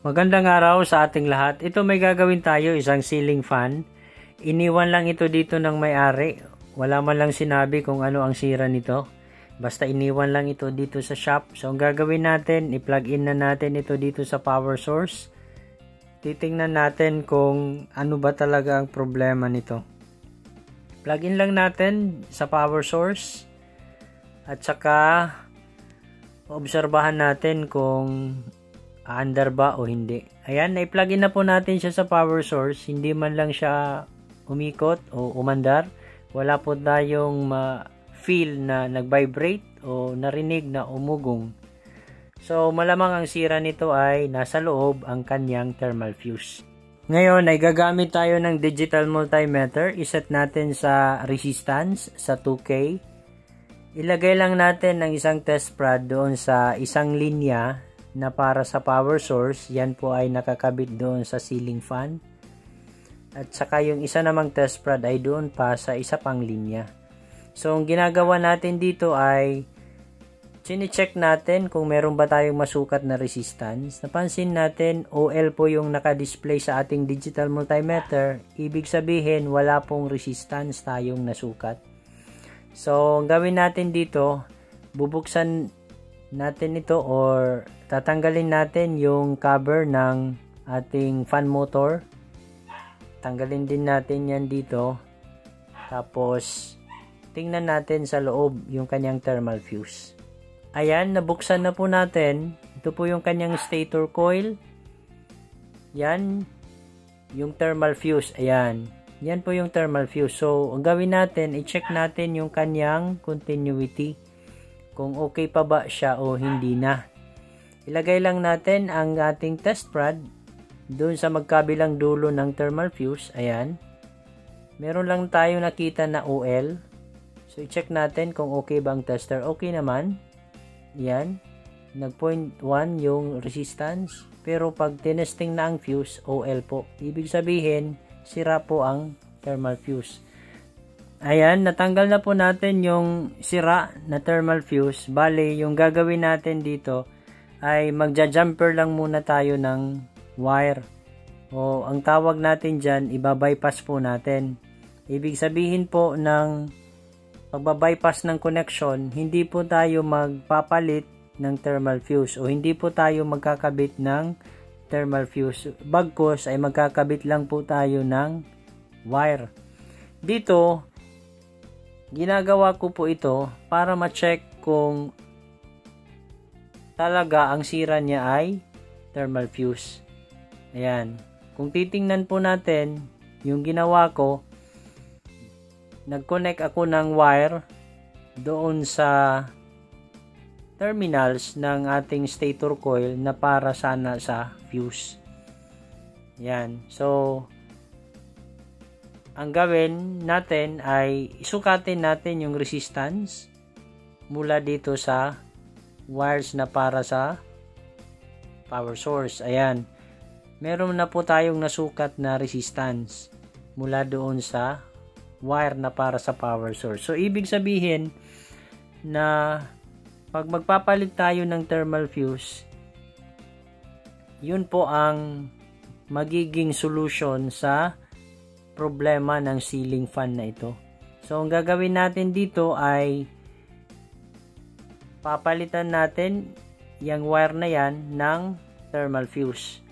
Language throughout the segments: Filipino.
Magandang araw sa ating lahat. Ito may gagawin tayo, isang ceiling fan. Iniwan lang ito dito ng may-ari. Wala man lang sinabi kung ano ang sira nito. Basta iniwan lang ito dito sa shop. So ang gagawin natin, i-plug in na natin ito dito sa power source. Titingnan natin kung ano ba talaga ang problema nito. Plug in lang natin sa power source. At saka obserbahan natin kung under ba o hindi. Ayan, na-plug in na po natin siya sa power source. Hindi man lang siya umikot o umandar. Wala po tayong feel na nag-vibrate o narinig na umugong. So, malamang ang sira nito ay nasa loob ang kanyang thermal fuse. Ngayon ay gagamit tayo ng digital multimeter. Iset natin sa resistance sa 2K. Ilagay lang natin ang isang test prod doon sa isang linya na para sa power source. Yan po ay nakakabit doon sa ceiling fan. At saka yung isa namang test prod ay doon pa sa isa pang linya. So, ang ginagawa natin dito ay sine-check natin kung meron ba tayong masukat na resistance. Napansin natin, OL po yung nakadisplay sa ating digital multimeter. Ibig sabihin, wala pong resistance tayong nasukat. So, ang gawin natin dito, bubuksan natin ito or tatanggalin natin yung cover ng ating fan motor. Tanggalin din natin yan dito. Tapos, tingnan natin sa loob yung kanyang thermal fuse. Ayan, nabuksan na po natin. Ito po yung kanyang stator coil. Yan, yung thermal fuse. Ayan, yan po yung thermal fuse. So, ang gawin natin, i-check natin yung kanyang continuity. Kung okay pa ba siya o hindi na. Ilagay lang natin ang ating test prod doon sa magkabilang dulo ng thermal fuse. Ayan. Meron lang tayo nakita na OL. So, i-check natin kung okay ba ang tester. Okay naman. Ayan. Nag 0.1 yung resistance. Pero pag tinesting na ang fuse, OL po. Ibig sabihin, sira po ang thermal fuse. Ayan, natanggal na po natin yung sira na thermal fuse. Bale, yung gagawin natin dito ay magja-jumper lang muna tayo ng wire. O ang tawag natin dyan, ibabypass po natin. Ibig sabihin po ng pagbabypass ng connection, hindi po tayo magpapalit ng thermal fuse o hindi po tayo magkakabit ng thermal fuse. Bagkus ay magkakabit lang po tayo ng wire. Dito, ginagawa ko po ito para ma-check kung talaga ang sira niya ay thermal fuse. Ayan. Kung titingnan po natin, yung ginawa ko, nag-connect ako ng wire doon sa terminals ng ating stator coil na para sana sa fuse. Ayan. So, ang gawin natin ay isukatin natin yung resistance mula dito sa wires na para sa power source. Ayan. Meron na po tayong nasukat na resistance mula doon sa wire na para sa power source. So, ibig sabihin na pag magpapalit tayo ng thermal fuse, yun po ang magiging solution sa problema ng ceiling fan na ito. So, ang gagawin natin dito ay papalitan natin yung wire na yan ng thermal fuse.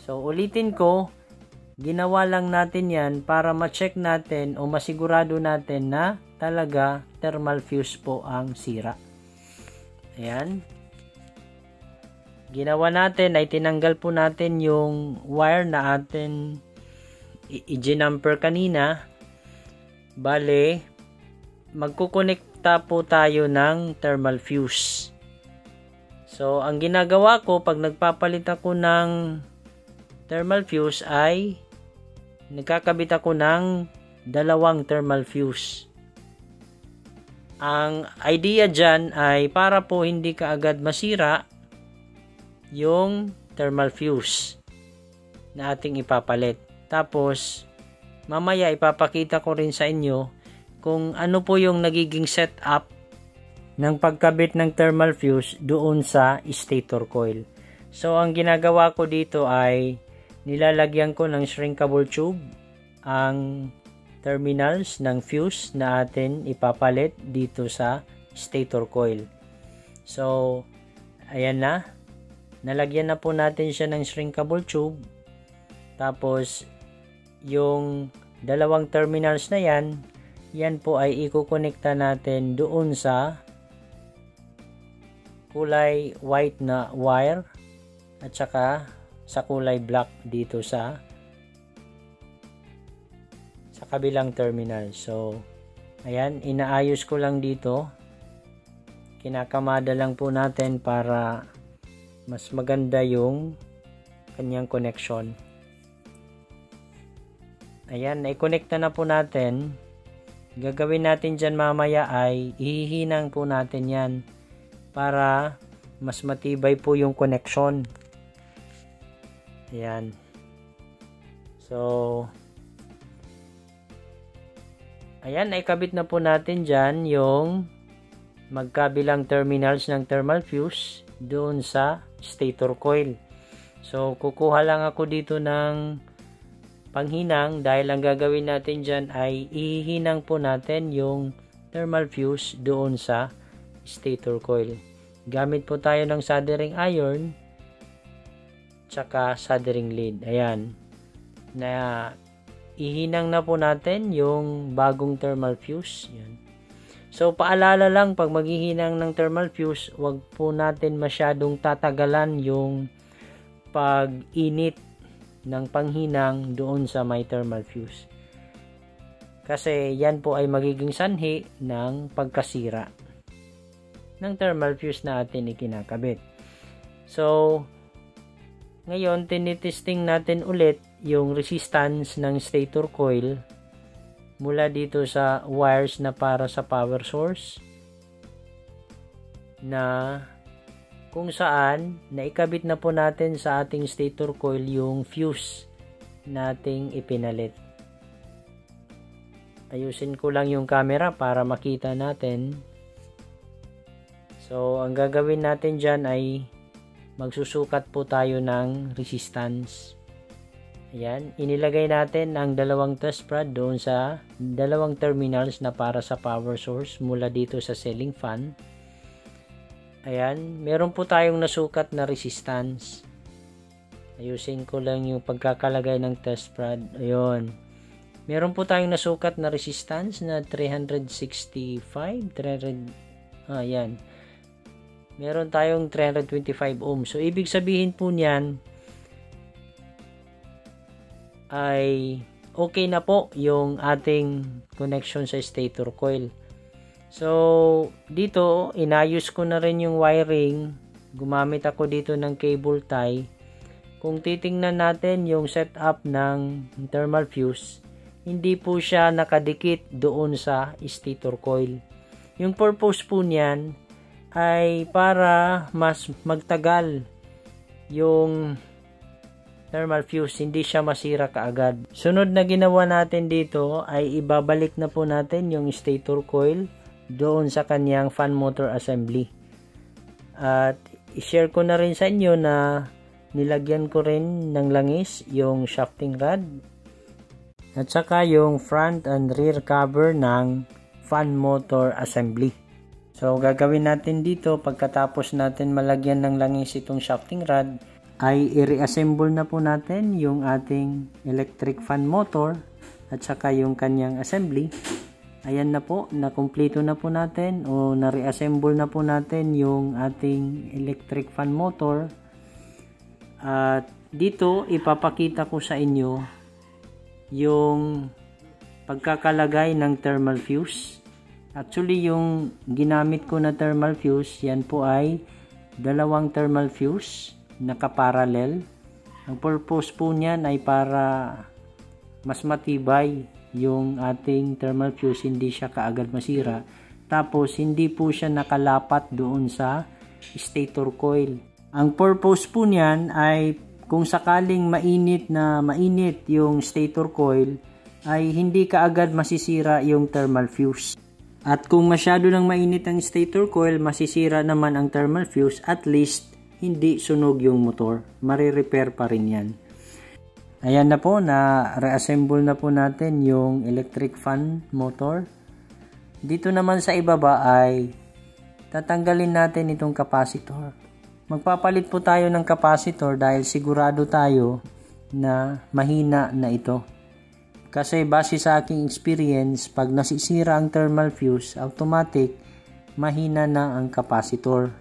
So, ulitin ko, ginawa lang natin yan para ma-check natin o masigurado natin na talaga thermal fuse po ang sira. Ayan. Ginawa natin ay tinanggal po natin yung wire na atin i-jumper kanina. Bale, magkukonekta po tayo ng thermal fuse. So, ang ginagawa ko pag nagpapalit ako ng thermal fuse ay nagkakabit ako ng dalawang thermal fuse. Ang idea dyan ay para po hindi kaagad masira yung thermal fuse na ating ipapalit. Tapos, mamaya ipapakita ko rin sa inyo kung ano po yung nagiging setup ng pagkabit ng thermal fuse doon sa stator coil. So, ang ginagawa ko dito ay nilalagyan ko ng shrinkable tube ang terminals ng fuse na atin ipapalit dito sa stator coil. So, ayan na. Nalagyan na po natin siya ng shrinkable tube. Tapos, yung dalawang terminals na yan po ay ikukonekta natin doon sa kulay white na wire at saka sa kulay black dito sa kabilang terminal. So, ayan, inaayos ko lang dito. Kinakamada lang po natin para mas maganda yung kanyang connection. Ayan, naikonekta na po natin. Gagawin natin dyan mamaya ay ihihinang po natin yan para mas matibay po yung connection. Ayan. So, ayan, naikabit na po natin dyan yung magkabilang terminals ng thermal fuse doon sa stator coil. So, kukuha lang ako dito ng panghinang dahil ang gagawin natin dyan ay ihihinang po natin yung thermal fuse doon sa stator coil. Gamit po tayo ng soldering iron tsaka soldering lead. Ayan. Na ihinang na po natin yung bagong thermal fuse. Yan. So, paalala lang, pag maghihinang ng thermal fuse, wag po natin masyadong tatagalan yung pag-init ng panghinang doon sa may thermal fuse. Kasi yan po ay magiging sanhi ng pagkasira ng thermal fuse na atin ikinakabit. So, ngayon, tinitesting natin ulit yung resistance ng stator coil mula dito sa wires na para sa power source na kung saan naikabit na po natin sa ating stator coil yung fuse nating ipinalit. Ayusin ko lang yung camera para makita natin. So, ang gagawin natin dyan ay magsusukat po tayo ng resistance. Ayan, inilagay natin ang dalawang test rod doon sa dalawang terminals na para sa power source mula dito sa ceiling fan. Ayan, meron po tayong nasukat na resistance. Ayusin ko lang yung pagkakalagay ng test rod. Ayun. Meron po tayong nasukat na resistance na 365, ayan. Meron tayong 325 ohms. So, ibig sabihin po niyan ay okay na po yung ating connection sa stator coil. So, dito, inayos ko na rin yung wiring. Gumamit ako dito ng cable tie. Kung titingnan natin yung setup ng thermal fuse, hindi po siya nakadikit doon sa stator coil. Yung purpose po niyan ay para mas magtagal yung thermal fuse, hindi siya masira kaagad. Sunod na ginawa natin dito ay ibabalik na po natin yung stator coil doon sa kanyang fan motor assembly. At i-share ko na rin sa inyo na nilagyan ko rin ng langis yung shafting rod at saka yung front and rear cover ng fan motor assembly. So, gagawin natin dito pagkatapos natin malagyan ng langis itong shafting rod ay i-reassemble na po natin yung ating electric fan motor at saka yung kanyang assembly. Ayan na po, nakumpleto na po natin o na-reassemble na po natin yung ating electric fan motor. At dito ipapakita ko sa inyo yung pagkakalagay ng thermal fuse. Actually, yung ginamit ko na thermal fuse, yan po ay dalawang thermal fuse nakaparallel. Ang purpose po niyan ay para mas matibay yung ating thermal fuse, hindi siya kaagad masira. Tapos, hindi po siya nakalapat doon sa stator coil. Ang purpose po niyan ay kung sakaling mainit yung stator coil, ay hindi kaagad masisira yung thermal fuse. At kung masyado nang mainit ang stator coil, masisira naman ang thermal fuse, at least hindi sunog yung motor. Marirepair pa rin yan. Ayan na po, na-reassemble na po natin yung electric fan motor. Dito naman sa ibaba ay tatanggalin natin itong capacitor. Magpapalit po tayo ng capacitor dahil sigurado tayo na mahina na ito. Kasi base sa aking experience, pag nasisira ang thermal fuse, automatic mahina na ang capacitor.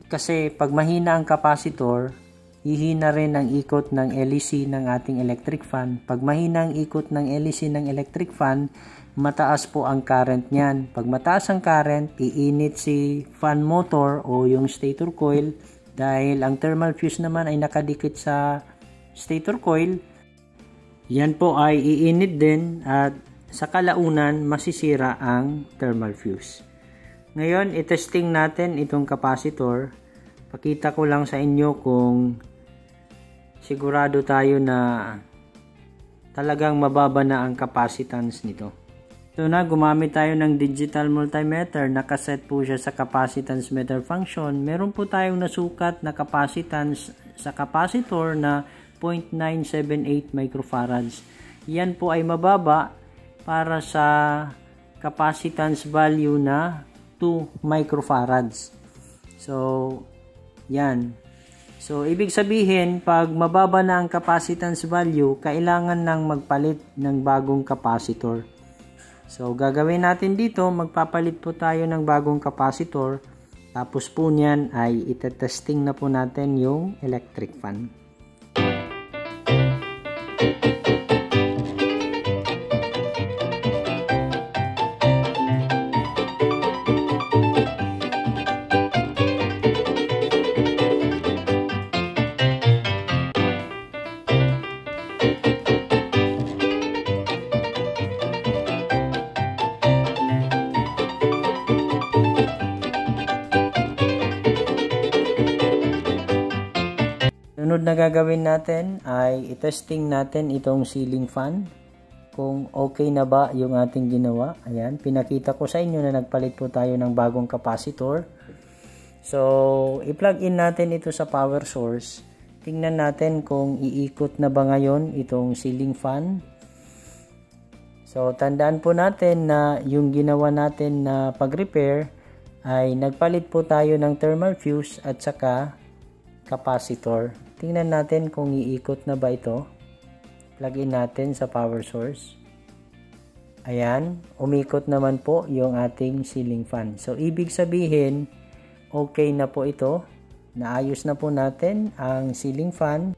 Kasi pag mahina ang capacitor, hihina rin ang ikot ng LEC ng ating electric fan. Pag mahina ang ikot ng LEC ng electric fan, mataas po ang current niyan. Pag mataas ang current, iinit si fan motor o yung stator coil dahil ang thermal fuse naman ay nakadikit sa stator coil. Yan po ay iinit din at sa kalaunan masisira ang thermal fuse. Ngayon, itesting natin itong capacitor. Pakita ko lang sa inyo kung sigurado tayo na talagang mababa na ang capacitance nito. Ito na, gumamit tayo ng digital multimeter. Nakaset po siya sa capacitance meter function. Meron po tayong nasukat na capacitance sa capacitor na 0.978 microfarads. Yan po ay mababa para sa capacitance value na 2 microfarads. So, yan. So, ibig sabihin, pag mababa na ang capacitance value, kailangan nang magpalit ng bagong capacitor. So, gagawin natin dito, magpapalit po tayo ng bagong capacitor. Tapos po niyan ay itetesting na po natin yung electric fan. Sunod na gagawin natin ay itesting natin itong ceiling fan kung okay na ba yung ating ginawa. Ayan, pinakita ko sa inyo na nagpalit po tayo ng bagong capacitor. So, i-plug in natin ito sa power source. Tingnan natin kung iikot na ba ngayon itong ceiling fan. So, tandaan po natin na yung ginawa natin na pag-repair ay nagpalit po tayo ng thermal fuse at saka capacitor. Tingnan natin kung iikot na ba ito. Plug in natin sa power source. Ayan, umikot naman po yung ating ceiling fan. So, ibig sabihin, okay na po ito. Naayos na po natin ang ceiling fan.